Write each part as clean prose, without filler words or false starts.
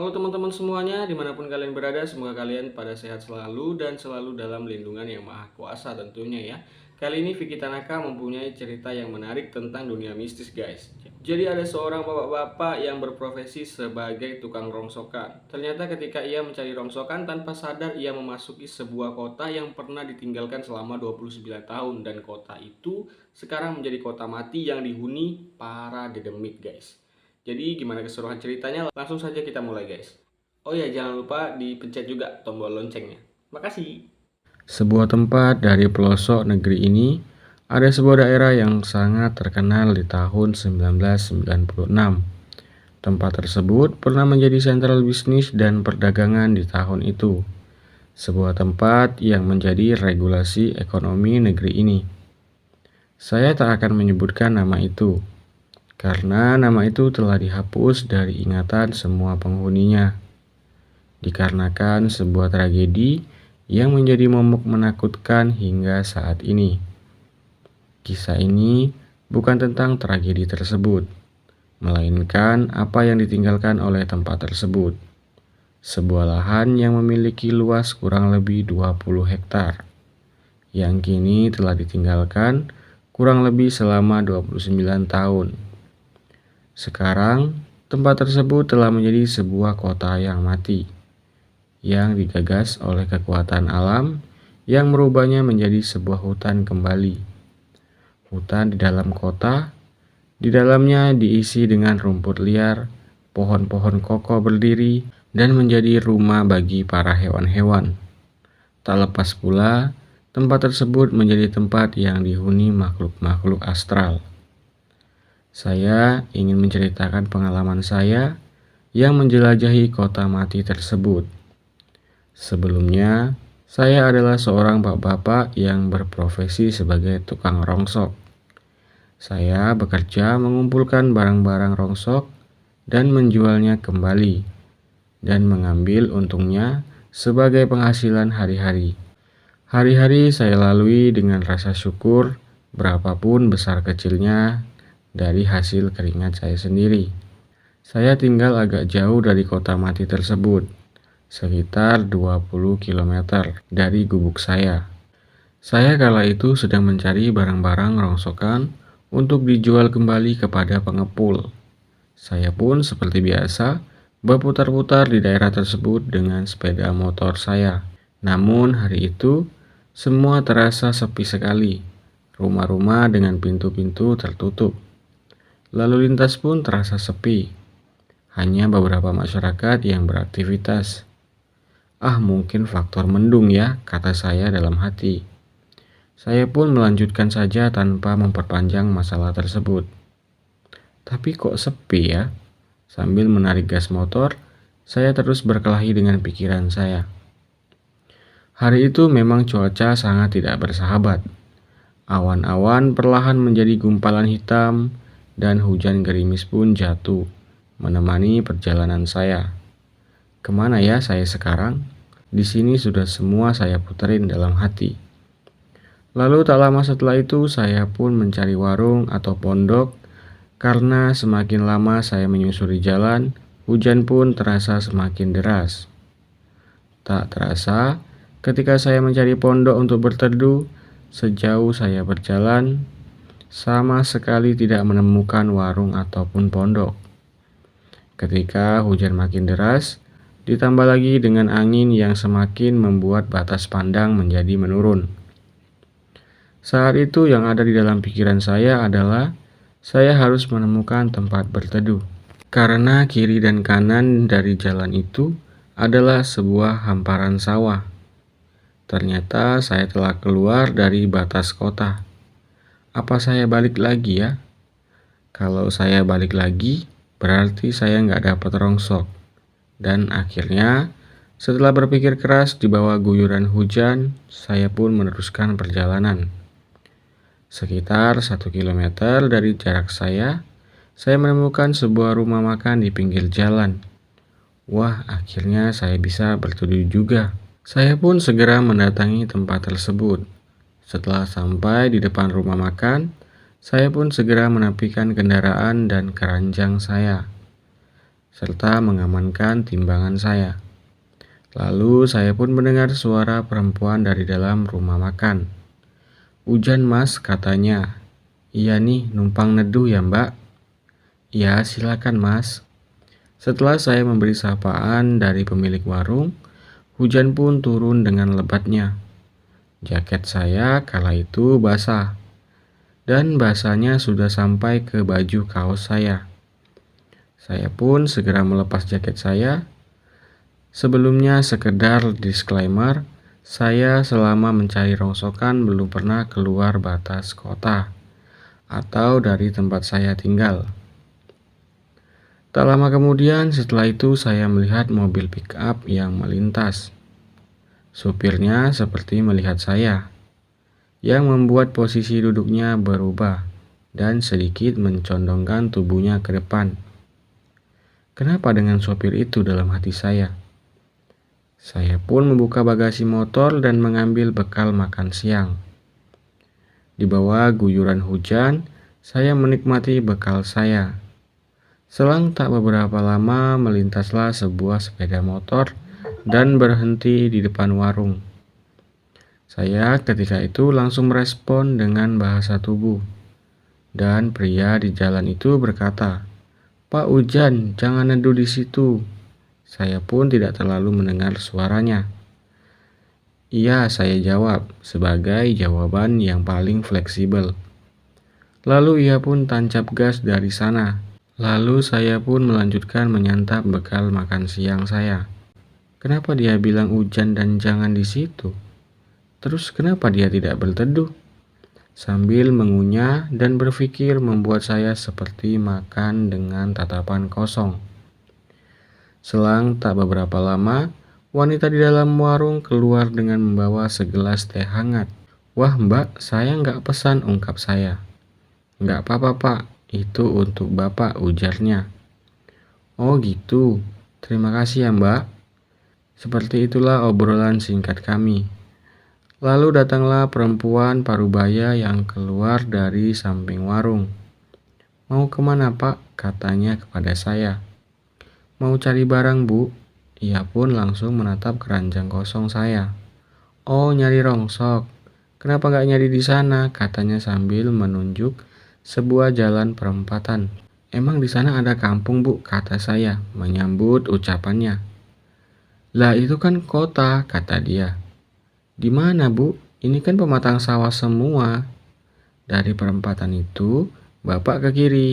Halo teman-teman semuanya, dimanapun kalian berada, semoga kalian pada sehat selalu dan selalu dalam lindungan yang maha kuasa tentunya ya. Kali ini Vicky Tanaka mempunyai cerita yang menarik tentang dunia mistis guys. Jadi ada seorang bapak-bapak yang berprofesi sebagai tukang rongsokan. Ternyata ketika ia mencari rongsokan tanpa sadar ia memasuki sebuah kota yang pernah ditinggalkan selama 29 tahun. Dan kota itu sekarang menjadi kota mati yang dihuni para dedemit guys. Jadi gimana keseluruhan ceritanya? Langsung saja kita mulai guys. Oh ya, jangan lupa dipencet juga tombol loncengnya. Makasih. Sebuah tempat dari pelosok negeri ini, ada sebuah daerah yang sangat terkenal di tahun 1996. Tempat tersebut pernah menjadi sentral bisnis dan perdagangan di tahun itu. Sebuah tempat yang menjadi regulasi ekonomi negeri ini. Saya tak akan menyebutkan nama itu, karena nama itu telah dihapus dari ingatan semua penghuninya, dikarenakan sebuah tragedi yang menjadi momok menakutkan hingga saat ini. Kisah ini bukan tentang tragedi tersebut, melainkan apa yang ditinggalkan oleh tempat tersebut. Sebuah lahan yang memiliki luas kurang lebih 20 hektar, yang kini telah ditinggalkan kurang lebih selama 29 tahun. Sekarang, tempat tersebut telah menjadi sebuah kota yang mati, yang digagas oleh kekuatan alam yang merubahnya menjadi sebuah hutan kembali. Hutan di dalam kota, di dalamnya diisi dengan rumput liar, pohon-pohon kokoh berdiri, dan menjadi rumah bagi para hewan-hewan. Tak lepas pula, tempat tersebut menjadi tempat yang dihuni makhluk-makhluk astral. Saya ingin menceritakan pengalaman saya yang menjelajahi kota mati tersebut. Sebelumnya, saya adalah seorang bapak-bapak yang berprofesi sebagai tukang rongsok. Saya bekerja mengumpulkan barang-barang rongsok dan menjualnya kembali, dan mengambil untungnya sebagai penghasilan hari-hari. Hari-hari saya lalui dengan rasa syukur berapapun besar kecilnya dari hasil keringat saya sendiri. Saya tinggal agak jauh dari kota mati tersebut, sekitar 20 km dari gubuk saya. Saya kala itu sedang mencari barang-barang rongsokan untuk dijual kembali kepada pengepul. Saya pun seperti biasa berputar-putar di daerah tersebut dengan sepeda motor saya. Namun hari itu semua terasa sepi sekali. Rumah-rumah dengan pintu-pintu tertutup. Lalu lintas pun terasa sepi. Hanya beberapa masyarakat yang beraktivitas. Mungkin faktor mendung ya, kata saya dalam hati. Saya pun melanjutkan saja tanpa memperpanjang masalah tersebut. Tapi kok sepi ya? Sambil menarik gas motor, saya terus berkelahi dengan pikiran saya. Hari itu memang cuaca sangat tidak bersahabat. Awan-awan perlahan menjadi gumpalan hitam, dan hujan gerimis pun jatuh, menemani perjalanan saya. Kemana ya saya sekarang? Di sini sudah semua saya puterin dalam hati. Lalu tak lama setelah itu saya pun mencari warung atau pondok, karena semakin lama saya menyusuri jalan, hujan pun terasa semakin deras. Tak terasa, ketika saya mencari pondok untuk berteduh, sejauh saya berjalan, sama sekali tidak menemukan warung ataupun pondok. Ketika hujan makin deras, ditambah lagi dengan angin yang semakin membuat batas pandang menjadi menurun. Saat itu yang ada di dalam pikiran saya adalah saya harus menemukan tempat berteduh. Karena kiri dan kanan dari jalan itu adalah sebuah hamparan sawah. Ternyata saya telah keluar dari batas kota. Apa saya balik lagi ya? Kalau saya balik lagi, berarti saya nggak dapat rongsok. Dan akhirnya, setelah berpikir keras di bawah guyuran hujan, saya pun meneruskan perjalanan. Sekitar 1 kilometer dari jarak saya menemukan sebuah rumah makan di pinggir jalan. Wah, akhirnya saya bisa berteduh juga. Saya pun segera mendatangi tempat tersebut. Setelah sampai di depan rumah makan, saya pun segera menepikan kendaraan dan keranjang saya. serta mengamankan timbangan saya. Lalu saya pun mendengar suara perempuan dari dalam rumah makan. "Hujan mas," katanya. "Iya nih, numpang neduh ya mbak?" "Ya, silakan mas." Setelah saya memberi sapaan dari pemilik warung, hujan pun turun dengan lebatnya. Jaket saya kala itu basah, dan basahnya sudah sampai ke baju kaos saya. Saya pun segera melepas jaket saya. Sebelumnya sekedar disclaimer, saya selama mencari rongsokan belum pernah keluar batas kota atau dari tempat saya tinggal. Tak lama kemudian setelah itu saya melihat mobil pick up yang melintas. Supirnya seperti melihat saya, yang membuat posisi duduknya berubah dan sedikit mencondongkan tubuhnya ke depan. Kenapa dengan sopir itu dalam hati saya? Saya pun membuka bagasi motor dan mengambil bekal makan siang. Di bawah guyuran hujan, saya menikmati bekal saya. Selang tak beberapa lama melintaslah sebuah sepeda motor dan berhenti di depan warung. Saya ketika itu langsung merespon dengan bahasa tubuh. Dan pria di jalan itu berkata, "Pak Ujan, jangan neduh di situ." Saya pun tidak terlalu mendengar suaranya. "Iya," saya jawab, sebagai jawaban yang paling fleksibel. Lalu ia pun tancap gas dari sana. Lalu saya pun melanjutkan menyantap bekal makan siang saya. Kenapa dia bilang hujan dan jangan di situ? Terus kenapa dia tidak berteduh? Sambil mengunyah dan berpikir membuat saya seperti makan dengan tatapan kosong. Selang tak beberapa lama, wanita di dalam warung keluar dengan membawa segelas teh hangat. "Wah mbak, saya nggak pesan," ungkap saya. "Nggak apa-apa pak, itu untuk bapak," ujarnya. "Oh gitu, terima kasih ya mbak." Seperti itulah obrolan singkat kami. Lalu datanglah perempuan parubaya yang keluar dari samping warung. "Mau kemana pak?" katanya kepada saya. "Mau cari barang bu." Ia pun langsung menatap keranjang kosong saya. "Oh, nyari rongsok. Kenapa nggak nyari di sana?" katanya sambil menunjuk sebuah jalan perempatan. "Emang di sana ada kampung bu?" kata saya menyambut ucapannya. "Lah itu kan kota," kata dia. "Di mana bu? Ini kan pematang sawah semua." "Dari perempatan itu, bapak ke kiri,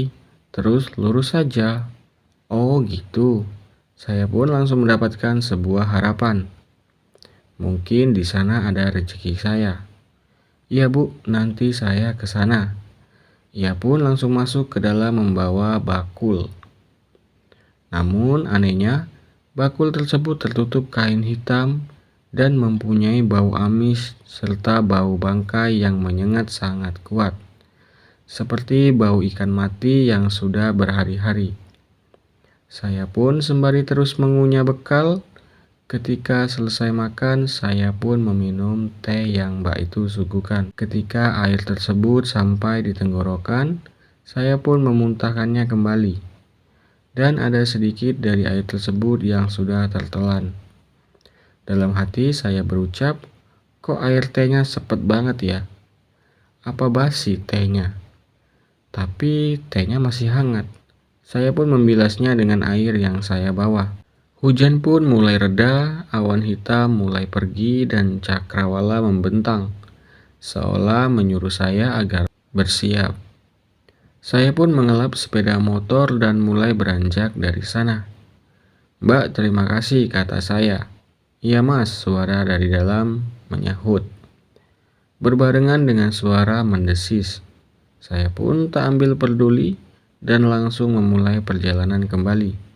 terus lurus saja." "Oh gitu." Saya pun langsung mendapatkan sebuah harapan. Mungkin di sana ada rezeki saya. "Iya bu, nanti saya ke sana." Ia pun langsung masuk ke dalam membawa bakul. Namun anehnya, bakul tersebut tertutup kain hitam dan mempunyai bau amis serta bau bangkai yang menyengat sangat kuat, seperti bau ikan mati yang sudah berhari-hari. Saya pun sembari terus mengunyah bekal. Ketika selesai makan, saya pun meminum teh yang mbak itu suguhkan. Ketika air tersebut sampai di tenggorokan, saya pun memuntahkannya kembali. Dan ada sedikit dari air tersebut yang sudah tertelan. Dalam hati saya berucap, kok air tehnya sepet banget ya? Apa basi tehnya? Tapi tehnya masih hangat. Saya pun membilasnya dengan air yang saya bawa. Hujan pun mulai reda, awan hitam mulai pergi dan cakrawala membentang, seolah menyuruh saya agar bersiap. Saya pun mengelap sepeda motor dan mulai beranjak dari sana. "Mbak, terima kasih," kata saya. "Iya mas," suara dari dalam menyahut. Berbarengan dengan suara mendesis. Saya pun tak ambil peduli dan langsung memulai perjalanan kembali.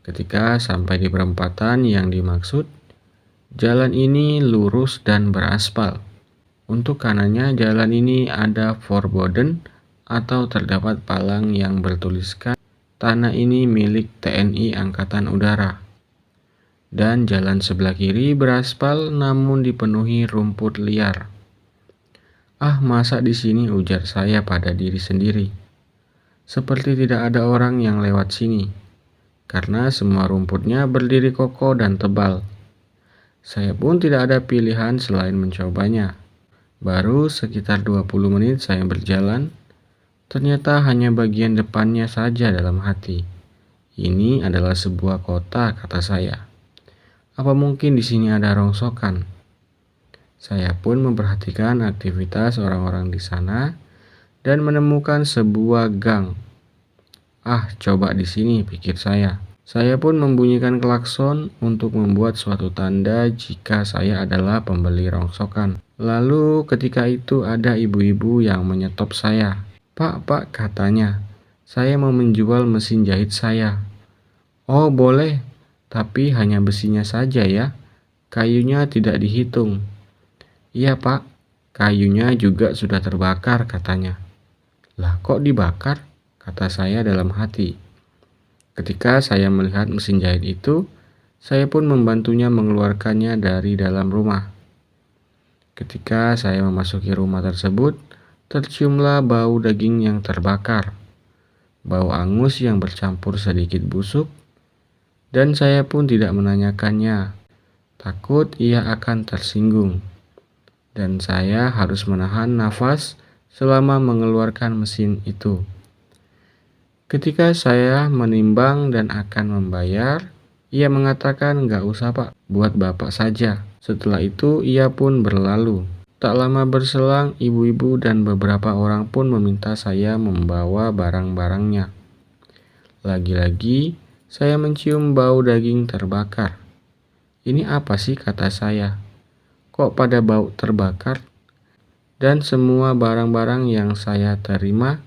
Ketika sampai di perempatan yang dimaksud, jalan ini lurus dan beraspal. Untuk kanannya jalan ini ada forbidden atau terdapat palang yang bertuliskan tanah ini milik TNI Angkatan Udara. Dan jalan sebelah kiri beraspal namun dipenuhi rumput liar. "Ah, masa di sini?" ujar saya pada diri sendiri. "Seperti tidak ada orang yang lewat sini." karena semua rumputnya berdiri kokoh dan tebal. Saya pun tidak ada pilihan selain mencobanya. Baru sekitar 20 menit saya berjalan, ternyata hanya bagian depannya saja dalam hati. Ini adalah sebuah kota, kata saya. Apa mungkin di sini ada rongsokan? Saya pun memperhatikan aktivitas orang-orang di sana dan menemukan sebuah gang. Ah, coba di sini, pikir saya. Saya pun membunyikan klakson untuk membuat suatu tanda jika saya adalah pembeli rongsokan. Lalu ketika itu ada ibu-ibu yang menyetop saya. Pak, katanya, saya mau menjual mesin jahit saya. Oh, boleh, tapi hanya besinya saja ya. Kayunya tidak dihitung. Iya, Pak, kayunya juga sudah terbakar, katanya. Lah, kok dibakar? Kata saya dalam hati. Ketika saya melihat mesin jahit itu, saya pun membantunya mengeluarkannya dari dalam rumah. Ketika saya memasuki rumah tersebut, terciumlah bau daging yang terbakar, bau angus yang bercampur sedikit busuk, dan saya pun tidak menanyakannya, takut ia akan tersinggung. Dan saya harus menahan nafas selama mengeluarkan mesin itu. Ketika saya menimbang dan akan membayar, ia mengatakan, "Nggak usah Pak, buat Bapak saja." Setelah itu ia pun berlalu. Tak lama berselang, ibu-ibu dan beberapa orang pun meminta saya membawa barang-barangnya. Lagi-lagi, saya mencium bau daging terbakar. Ini apa sih, kata saya? Kok pada bau terbakar? Dan semua barang-barang yang saya terima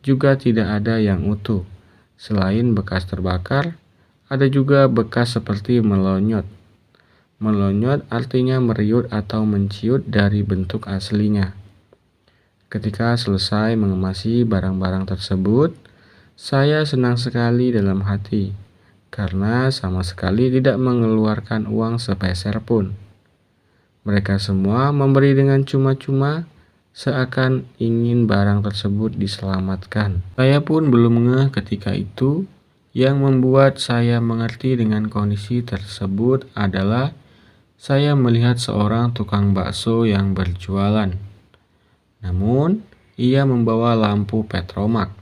juga tidak ada yang utuh. Selain bekas terbakar, ada juga bekas seperti melonyot. Melonyot artinya meriut atau menciut dari bentuk aslinya. Ketika selesai mengemasi barang-barang tersebut, saya senang sekali dalam hati, karena sama sekali tidak mengeluarkan uang sepeser pun. Mereka semua memberi dengan cuma-cuma, seakan ingin barang tersebut diselamatkan. Saya pun belum ngeh ketika itu. Yang membuat saya mengerti dengan kondisi tersebut adalah saya melihat seorang tukang bakso yang berjualan. Namun, ia membawa lampu petromak.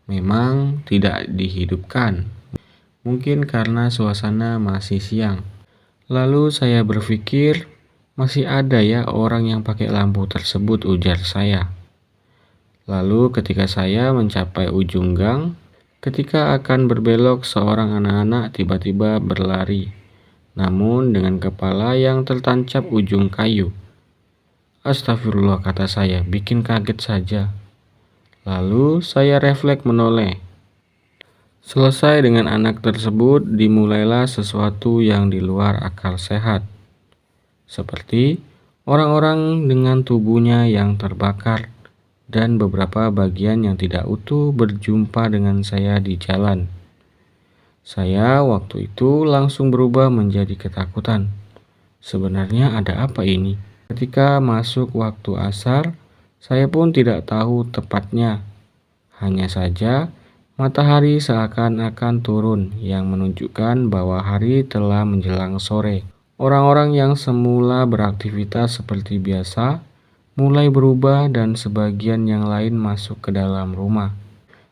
Memang tidak dihidupkan. Mungkin karena suasana masih siang. Lalu saya berpikir, masih ada ya orang yang pakai lampu tersebut, ujar saya. Lalu ketika saya mencapai ujung gang, ketika akan berbelok, seorang anak-anak tiba-tiba berlari, namun dengan kepala yang tertancap ujung kayu. Astagfirullah, kata saya, bikin kaget saja. Lalu saya refleks menoleh. Selesai dengan anak tersebut, dimulailah sesuatu yang di luar akal sehat. Seperti orang-orang dengan tubuhnya yang terbakar dan beberapa bagian yang tidak utuh berjumpa dengan saya di jalan. Saya waktu itu langsung berubah menjadi ketakutan. Sebenarnya ada apa ini? Ketika masuk waktu asar, saya pun tidak tahu tepatnya. Hanya saja matahari seakan-akan turun yang menunjukkan bahwa hari telah menjelang sore. Orang-orang yang semula beraktivitas seperti biasa mulai berubah dan sebagian yang lain masuk ke dalam rumah.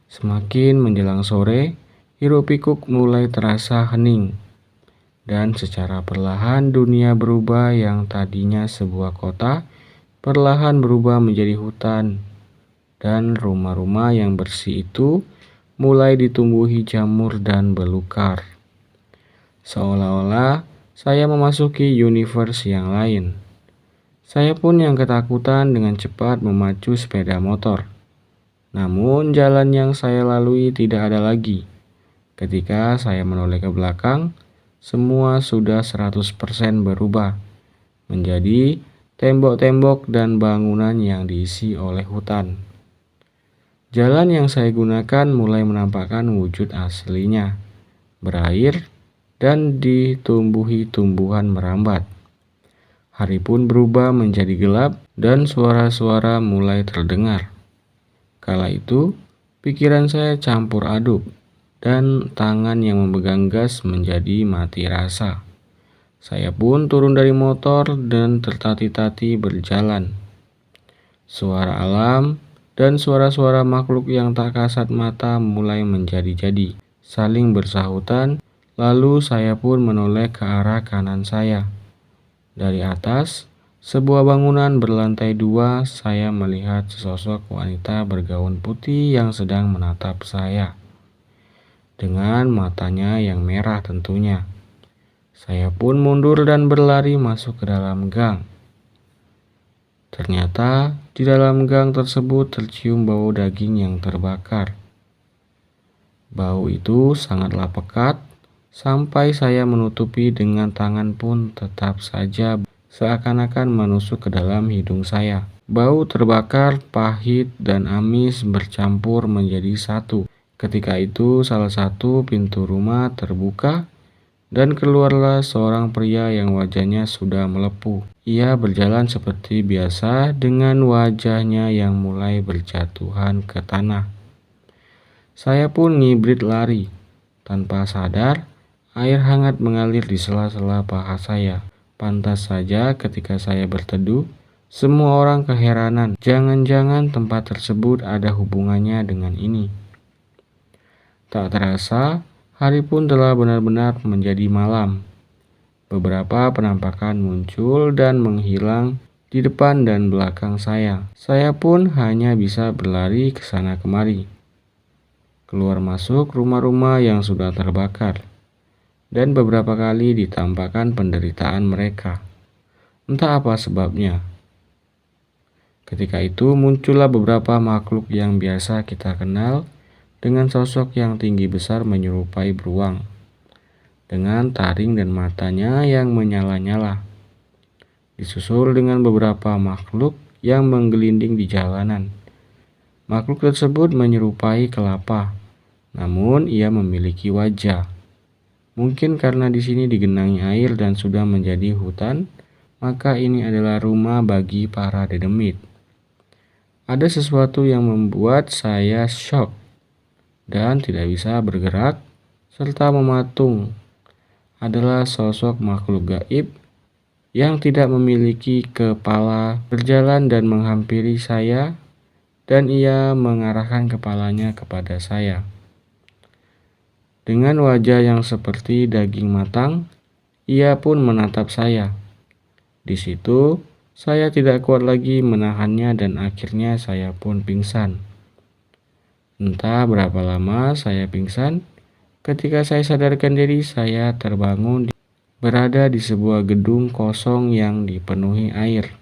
Semakin menjelang sore, hiruk-pikuk mulai terasa hening. Dan secara perlahan dunia berubah, yang tadinya sebuah kota perlahan berubah menjadi hutan. Dan rumah-rumah yang bersih itu mulai ditumbuhi jamur dan belukar. Seolah-olah saya memasuki universe yang lain. Saya pun yang ketakutan dengan cepat memacu sepeda motor. Namun jalan yang saya lalui tidak ada lagi. Ketika saya menoleh ke belakang, semua sudah 100% berubah menjadi tembok-tembok dan bangunan yang diisi oleh hutan. Jalan yang saya gunakan mulai menampakkan wujud aslinya, berair dan ditumbuhi tumbuhan merambat. Hari pun berubah menjadi gelap dan suara-suara mulai terdengar. Kala itu, pikiran saya campur aduk. dan tangan yang memegang gas menjadi mati rasa. Saya pun turun dari motor dan tertati-tati berjalan. Suara alam dan suara-suara makhluk yang tak kasat mata mulai menjadi-jadi, saling bersahutan. Lalu saya pun menoleh ke arah kanan saya. Dari atas, sebuah bangunan berlantai 2, saya melihat sesosok wanita bergaun putih yang sedang menatap saya. Dengan matanya yang merah tentunya. Saya pun mundur dan berlari masuk ke dalam gang. Ternyata di dalam gang tersebut tercium bau daging yang terbakar. Bau itu sangatlah pekat, sampai saya menutupi dengan tangan pun tetap saja seakan-akan menusuk ke dalam hidung saya. Bau terbakar, pahit, dan amis bercampur menjadi satu. Ketika itu salah satu pintu rumah terbuka dan keluarlah seorang pria yang wajahnya sudah melepuh. Ia berjalan seperti biasa dengan wajahnya yang mulai berjatuhan ke tanah. Saya pun ngibrit lari. Tanpa sadar, air hangat mengalir di sela-sela paha saya. Pantas saja ketika saya berteduh, semua orang keheranan. Jangan-jangan tempat tersebut ada hubungannya dengan ini. Tak terasa, hari pun telah benar-benar menjadi malam. Beberapa penampakan muncul dan menghilang di depan dan belakang saya. Saya pun hanya bisa berlari ke sana kemari, keluar masuk rumah-rumah yang sudah terbakar, dan beberapa kali ditampakkan penderitaan mereka. Entah apa sebabnya. Ketika itu muncullah beberapa makhluk yang biasa kita kenal dengan sosok yang tinggi besar menyerupai beruang, dengan taring dan matanya yang menyala-nyala. Disusul dengan beberapa makhluk yang menggelinding di jalanan. Makhluk tersebut menyerupai kelapa, namun ia memiliki wajah. Mungkin karena di sini digenangi air dan sudah menjadi hutan, maka ini adalah rumah bagi para dedemit. Ada sesuatu yang membuat saya shock dan tidak bisa bergerak serta mematung. Adalah sosok makhluk gaib yang tidak memiliki kepala berjalan dan menghampiri saya, dan ia mengarahkan kepalanya kepada saya. Dengan wajah yang seperti daging matang, ia pun menatap saya. Di situ, saya tidak kuat lagi menahannya dan akhirnya saya pun pingsan. Entah berapa lama saya pingsan, ketika saya sadarkan diri saya terbangun berada di sebuah gedung kosong yang dipenuhi air.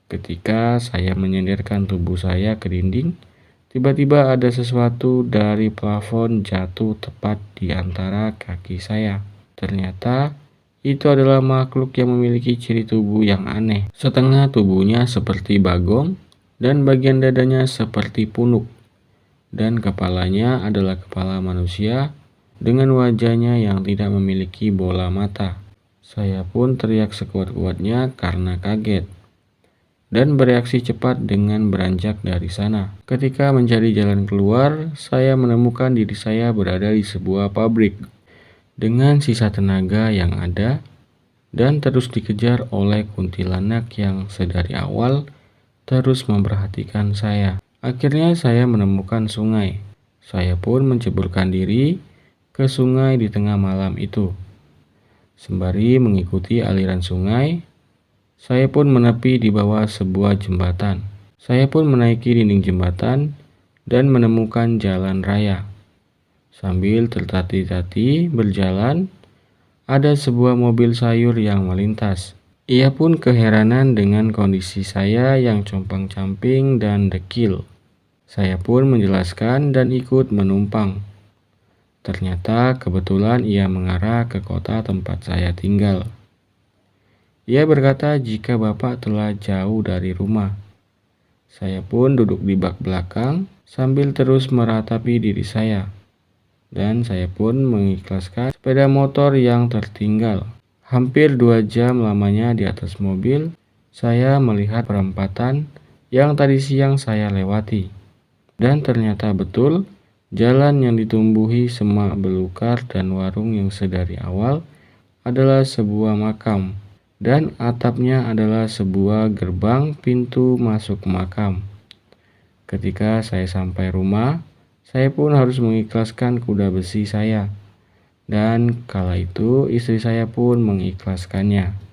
Ketika saya menyenderkan tubuh saya ke dinding, tiba-tiba ada sesuatu dari plafon jatuh tepat di antara kaki saya. Ternyata itu adalah makhluk yang memiliki ciri tubuh yang aneh. Setengah tubuhnya seperti bagong dan bagian dadanya seperti punuk. Dan kepalanya adalah kepala manusia dengan wajahnya yang tidak memiliki bola mata. Saya pun teriak sekuat-kuatnya karena kaget dan bereaksi cepat dengan beranjak dari sana. Ketika mencari jalan keluar, saya menemukan diri saya berada di sebuah pabrik dengan sisa tenaga yang ada dan terus dikejar oleh kuntilanak yang sedari awal terus memperhatikan saya. Akhirnya saya menemukan sungai. Saya pun menceburkan diri ke sungai di tengah malam itu. Sembari mengikuti aliran sungai, saya pun menepi di bawah sebuah jembatan. Saya pun menaiki dinding jembatan dan menemukan jalan raya. Sambil tertati-tati berjalan, ada sebuah mobil sayur yang melintas. Ia pun keheranan dengan kondisi saya yang compang-camping dan dekil. Saya pun menjelaskan dan ikut menumpang. Ternyata kebetulan ia mengarah ke kota tempat saya tinggal. Ia berkata jika bapak telah jauh dari rumah. Saya pun duduk di bak belakang sambil terus meratapi diri saya. Dan saya pun mengikhlaskan sepeda motor yang tertinggal. Hampir 2 jam lamanya di atas mobil, saya melihat perempatan yang tadi siang saya lewati. Dan ternyata betul, Jalan yang ditumbuhi semak belukar dan warung yang sedari awal adalah sebuah makam, dan atapnya adalah sebuah gerbang pintu masuk makam. Ketika saya sampai rumah, saya pun harus mengikhlaskan kuda besi saya, dan kala itu istri saya pun mengikhlaskannya.